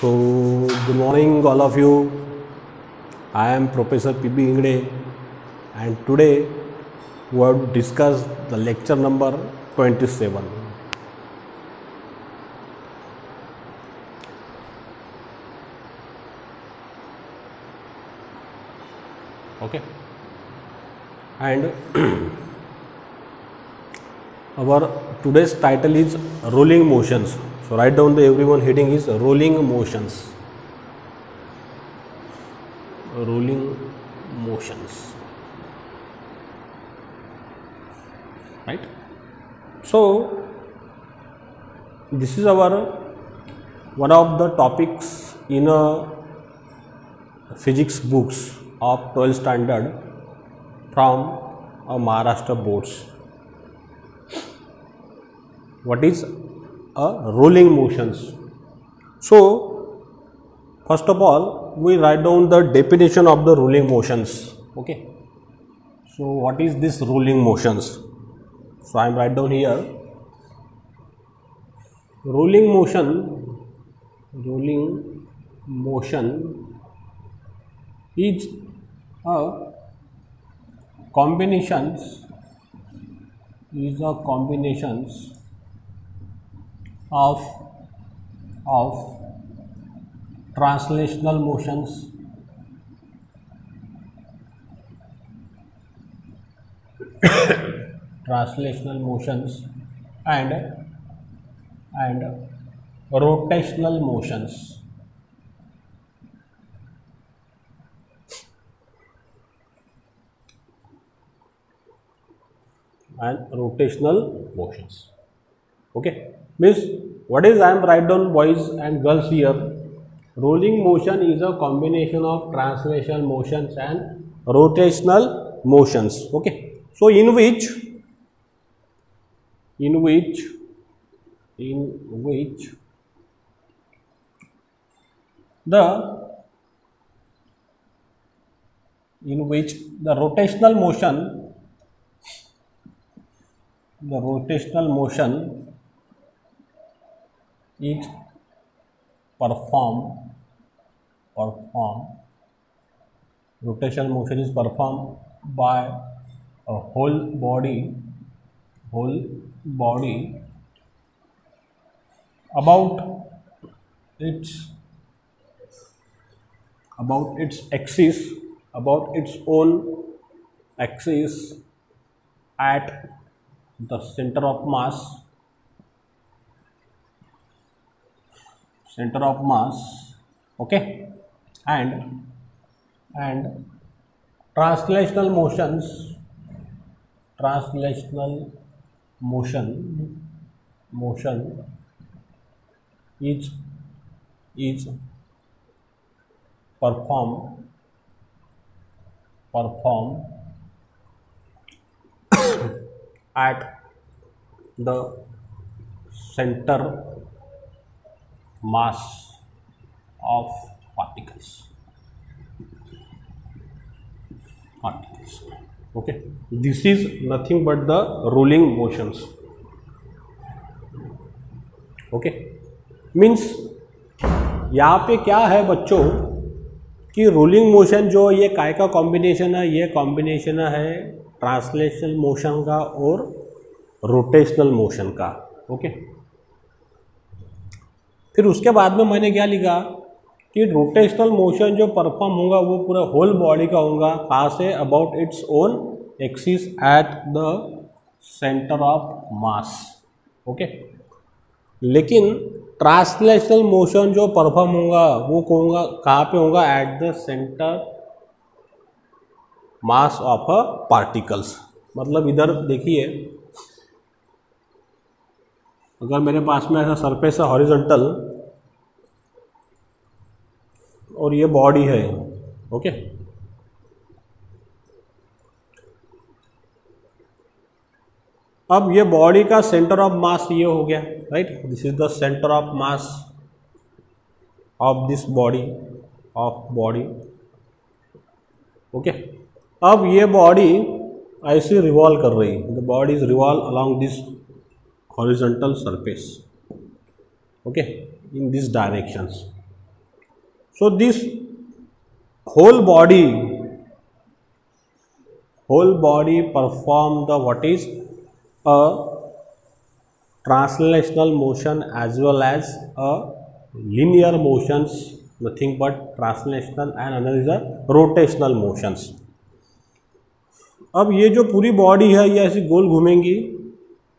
So, good morning, all of you. I am Professor P.B. Ingde, and today we have discussed the lecture number 27. Okay, and our today's title is rolling motions. So write down the everyone heading is rolling motions. Rolling motions. Right. So this is our one of the topics in a physics books of 12th standard from Maharashtra boards. What is a rolling motions? So first of all, we write down the definition of the rolling motions. Okay. So what is this rolling motions? So I am write down here. Rolling motion is a combinations of translational motions and rotational motions. Okay, means what is I am write down boys and girls here. Rolling motion is a combination of translational motions and rotational motions. Okay, so in which the rotational motion is performed by a whole body about its own axis at the center of mass, okay, and translational motion is performed at the center mass of particles. Okay, this is nothing but the rolling motions. Okay, means यहाँ पे क्या है बच्चों कि rolling motion जो ये काय का कॉम्बिनेशन है, ये कॉम्बिनेशन है ट्रांसलेशनल मोशन का और रोटेशनल मोशन का. ओके, फिर उसके बाद में मैंने क्या लिखा कि रोटेशनल मोशन जो परफॉर्म होगा वो पूरा होल बॉडी का होगा. कहाँ से? About its own axis at the centre of mass. Okay, लेकिन ट्रांसलेशनल मोशन जो परफॉर्म होगा वो होगा कहाँ पे होगा? At the centre mass of a particles. मतलब इधर देखिए, अगर मेरे पास में ऐसा सरफेस है हॉरिजॉन्टल और ये बॉडी है. ओके, अब ये बॉडी का सेंटर ऑफ मास ये हो गया. Right, this is the centre of mass of this body. Okay, अब ये बॉडी ऐसे रिवॉल्व कर रही है. The body is revolve along this horizontal surface. Okay, in these directions. So this whole body perform the what is a translational motion as well as a linear motions, nothing but translational, and another is a rotational motions. अब ये जो पूरी body है ये ऐसी गोल घूमेंगी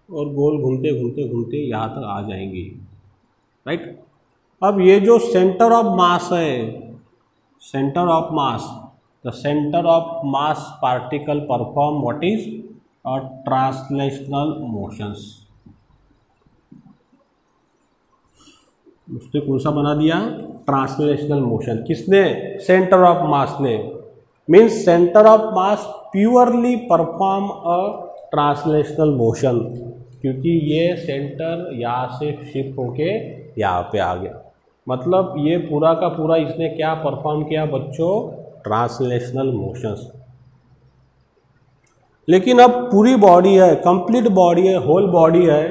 और गोल घूमते घूमते घूमते यहाँ तक आ जाएंगी, राइट। अब ये जो सेंटर ऑफ मास है, centre of mass, the centre of mass particle perform what is a translational motions. उसने कौन सा बना दिया, ट्रांसलेशनल मोशन, किसने, सेंटर ऑफ मास ने। Means centre of mass purely perform a translational motion, क्योंकि ये सेंटर यहाँ से शिफ्ट होके यहाँ पे आ गया। मतलब ये पूरा का पूरा इसने क्या परफॉर्म किया बच्चों, ट्रांसलेशनल मोशंस। लेकिन अब पूरी बॉडी है, कंप्लीट बॉडी है, होल बॉडी है,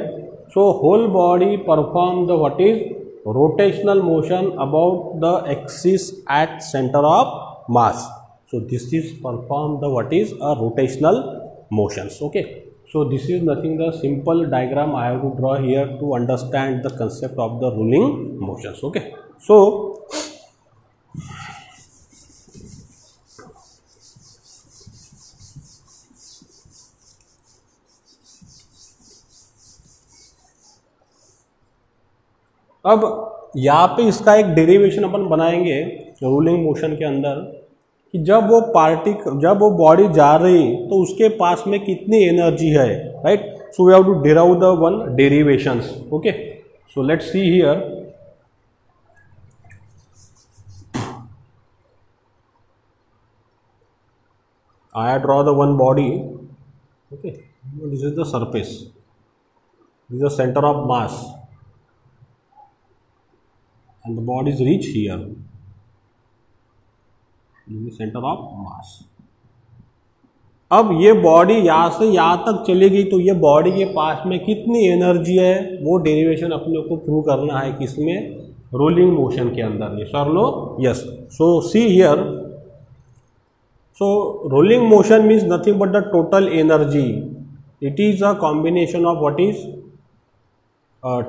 so whole body perform the what is rotational motion about the axis at centre of mass. So this is perform the what is a rotational motions. Okay, so this is nothing the simple diagram I have to draw here to understand the concept of the rolling motions. Okay, so अब यहाँ पे इसका एक derivation अपन बनाएंगे rolling motion के अंदर कि जब वो बॉडी जा रही तो उसके पास में कितनी एनर्जी है, right. So we have to derive the one derivations. Okay, so let's see here. I draw the one body. Okay, this is the surface, this is the center of mass, and the body is reach here. Centre of मास। अब ये body यहाँ से यहाँ तक चली गई तो ये बॉडी के पास में कितनी एनर्जी है वो डेरिवेशन अपने को प्रूव करना है, किसमें, रोलिंग मोशन के अंदर। यस और no, yes. So see here, so rolling motion means nothing but the total energy. It is a combination of what is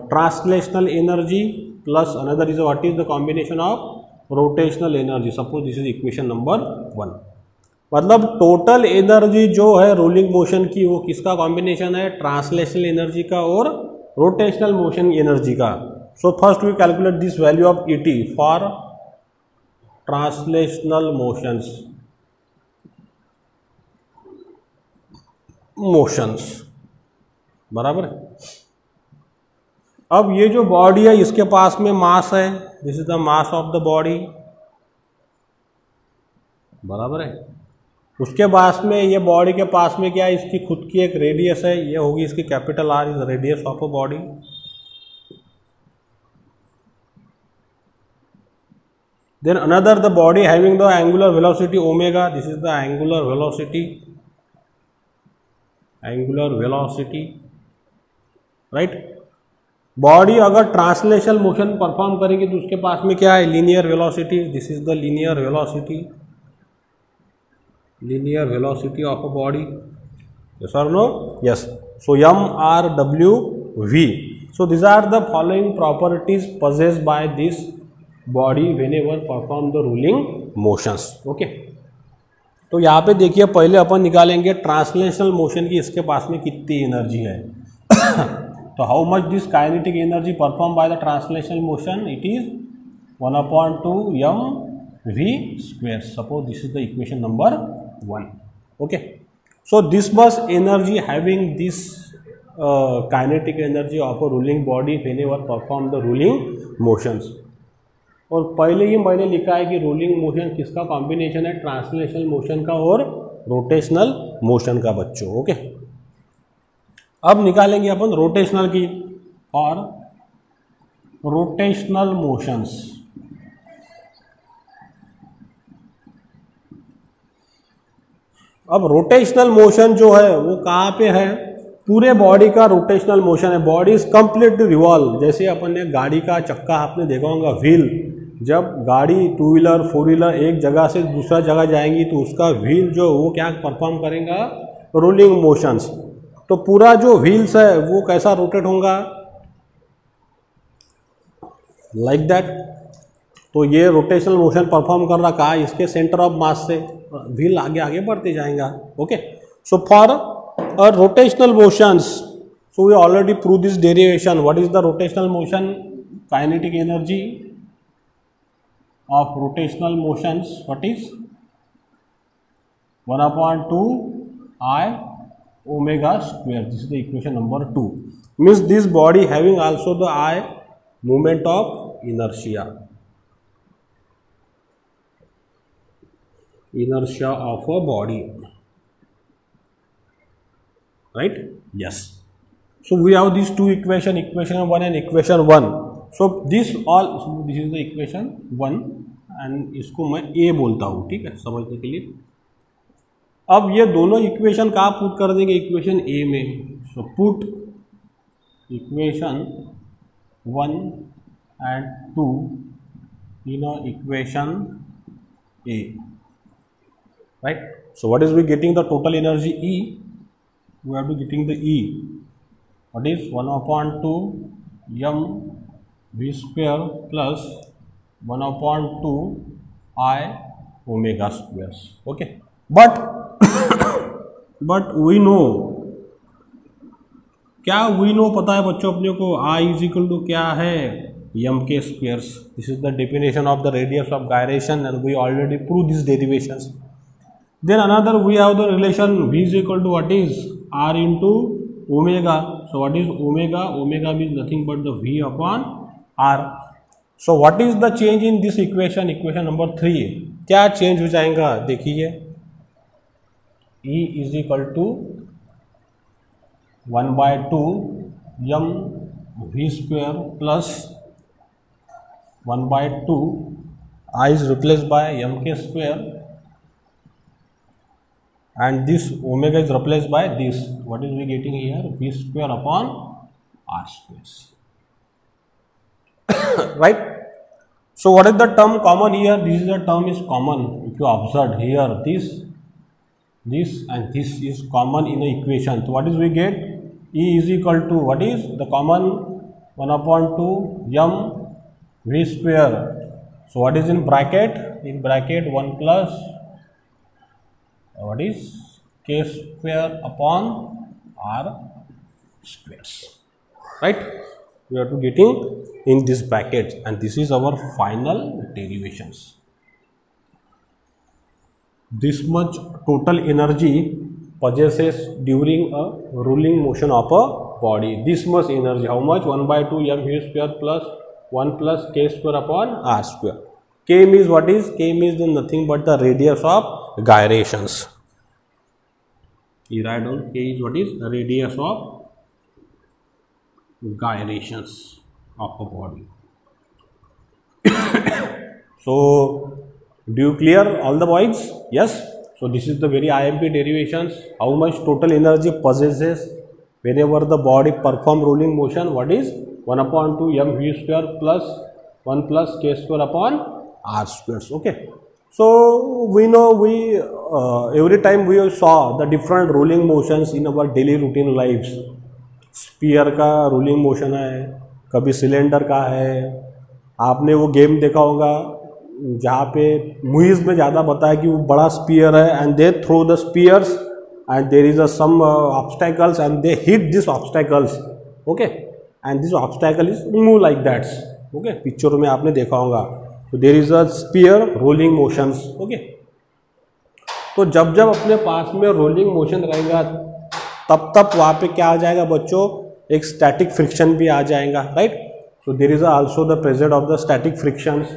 translational energy plus another is what is the combination of rotational energy. Suppose this is equation number 1। मतलब total energy जो है rolling motion की वो किसका combination है, translational energy का और rotational motion energy का। So first we calculate this value of ET for translational motions बराबर है। अब ये जो बॉडी है इसके पास में मास है, this is the mass of the body, बराबर है। उसके पास में ये बॉडी के पास में क्या है, इसकी खुद की एक रेडियस है, ये होगी इसकी capital R, is radius of a body. Then another the body having the angular velocity omega, this is the angular velocity, right. Body अगर ट्रांसलेशनल मोशन परफॉर्म करेगी तो उसके पास में क्या है, linear velocity, this is the linear velocity of a body. Yes और no, yes. So M R W V. So this are the following properties possessed by this body whenever perform the rolling motions. Okay, तो यहाँ पे देखिए पहले अपन निकालेंगे translational motion की इसके पास में कितनी एनर्जी है। तो how much this kinetic energy perform by the translational motion, it is 1/2 mv²। Suppose this is the equation number 1। Okay, so this much energy having this kinetic energy of a rolling body whenever perform the rolling motions. और पहले ही मैंने लिखा है कि rolling motion किसका combination है, translational motion का और रोटेशनल मोशन का बच्चों। ओके, अब निकालेंगे अपन रोटेशनल की, और रोटेशनल मोशंस। अब रोटेशनल मोशन जो है वो कहाँ पे है, पूरे बॉडी का रोटेशनल मोशन है। बॉडी इज कंप्लीटली रिवॉल्व, जैसे अपन ने गाड़ी का चक्का आपने देखा होगा, व्हील जब गाड़ी टू व्हीलर फोर व्हीलर एक जगह से दूसरा जगह जाएंगी तो उसका व्हील जो वो क्या परफॉर्म करेगा, रोलिंग मोशंस। तो पूरा जो व्हील्स है वो कैसा रोटेट होगा, लाइक दैट। तो ये रोटेशनल मोशन परफॉर्म कर रहा कहा, इसके सेंटर ऑफ मास से व्हील आगे आगे बढ़ते जाएगा। Okay, so for a rotational motions, so we already prove this derivation. What is the rotational motion, kinetic energy of rotational motions, what is 1/2 I omega square. This is the equation number 2. Means this body having also the I moment of inertia, inertia of a body, right? Yes. So we have these two equation, equation 1 and equation 1. So this all, this is the equation 1 and इसको मैं ए बोलता हूँ, ठीक है, समझने के लिए। अब ये दोनों इक्वेशन कहाँ पुट कर देंगे, इक्वेशन ए में। So put equation 1 and 2 in equation A, right. So what is we getting the total energy E, we are be getting the E, what is 1/2 m v square plus 1/2 I omega squares. Okay, but we know, क्या we know पता है बच्चों अपने को, I is equal to क्या है, m k squares. This is the definition of the radius of gyration and we already proved these derivations. Then another we have the relation v is equal to what is r into omega. So what is omega, omega means nothing but the v upon r. So what is the change in this equation, equation number 3, क्या change हो जाएगा देखिए, E is equal to 1/2 m v square plus 1/2 I is replaced by m k square and this omega is replaced by this. What is we getting here, v square upon r squares. Right. So what is the term common here, this is the term is common. If you observe here, this and this is common in the equation. So what is we get, E is equal to what is the common, 1/2 m v square. So what is in bracket, 1 plus what is k square upon r squares, right. We are to getting in this bracket and this is our final derivations. This much total energy possesses during a rolling motion of a body. This much energy, how much, 1/2 m v square plus 1 plus k square upon r square. K means what is, K means nothing but the radius of gyrations. You write down K is what is radius of gyrations of a body. So do you clear all the points? Yes. So this is the very IMP derivations, how much total energy possesses whenever the body perform rolling motion. What is 1/2 m v square plus 1 plus k square upon r squares. Okay. So we know, we every time we saw the different rolling motions in our daily routine lives. Sphere का rolling motion है, कभी cylinder का है। आपने वो game देखा होगा जहाँ पे मूवीज में ज़्यादा बताया कि वो बड़ा स्पीयर है and they throw the spheres and there is a some obstacles and they hit this obstacles, okay, and this obstacle is move like that's, okay. पिक्चरों में आपने देखा होगा, तो there is a sphere rolling motions, okay. तो जब जब अपने पास में रोलिंग मोशन रहेगा तब वहाँ पे क्या आ जाएगा बच्चों, एक स्टैटिक फ्रिक्शन भी आ जाएगा, right. So there is also the present of the static frictions.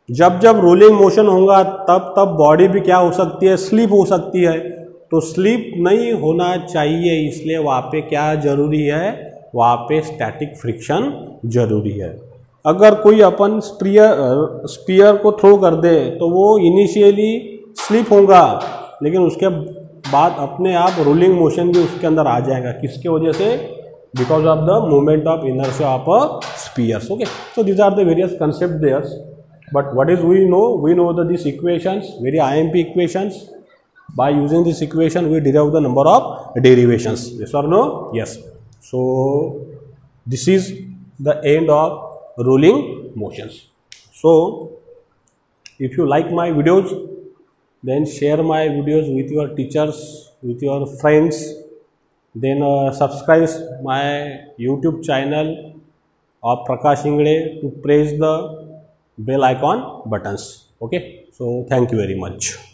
जब जब रोलिंग मोशन होगा तब बॉडी भी क्या हो सकती है, स्लिप हो सकती है। तो स्लिप नहीं होना चाहिए, इसलिए वहाँ पे क्या जरूरी है, वहाँ पे स्टैटिक फ्रिक्शन जरूरी है। अगर कोई अपन स्पीयर को थ्रो कर दे तो वो इनिशियली स्लिप होगा, लेकिन उसके बाद अपने आप रोलिंग मोशन भी उसके अंदर आ जाएगा। किसके वजह से, because of the movement of inertia of a spheres, okay. So these are the various concept there's. But what is we know? We know that these equations, very IMP equations. By using this equation, we derive the number of derivations. Yes or no? Yes. So this is the end of rolling motions. So if you like my videos, then share my videos with your teachers, with your friends. Then subscribe my YouTube channel of Prakash Ingde to press the bell icon buttons. Okay. So thank you very much.